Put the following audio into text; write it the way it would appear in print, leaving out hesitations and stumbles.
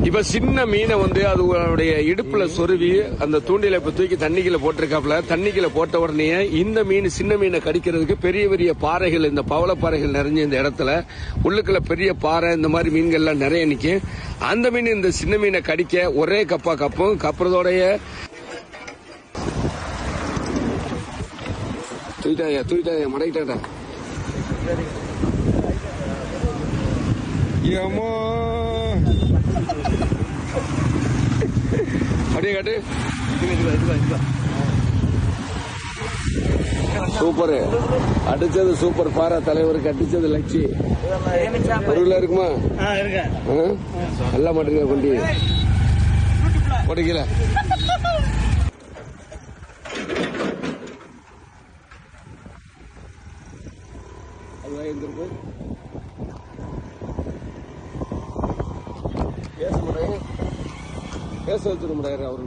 இப்ப சின்ன மீனை அதோடைய இடுப்புல சொருவி அந்த தூண்டில இப்ப தூக்கி தண்ணிக்குள்ள போட்டிருக்காப்ல. தண்ணிக்குள்ள போட்ட உடனே இந்த மீன் சின்ன மீனை கடிக்கிறதுக்கு பெரிய பெரிய பாறைகள், இந்த பவளப்பாறைகள் நிறைஞ்ச இந்த இடத்துல உள்ளுக்குள்ள பெரிய பாறை இந்த மாதிரி மீன்கள் எல்லாம் நிறைய நிக்கும். அந்த மீன் இந்த சின்ன மீனை கடிக்க ஒரே கப்பா கப்பும். கப்புறதோடைய தூக்கிட்டாயா மடக்கிட்டாடா. ஏமா அப்படியே காட்டு. சூப்பர் அடிச்சது, சூப்பர். பாரா தலைவருக்கு அடிச்சது லட்சி பொருளா இருக்குமா? நல்லா மாட்டுங்க கொண்டி போட்டுக்கல. பேச வச்சிட முடியாது அவரு.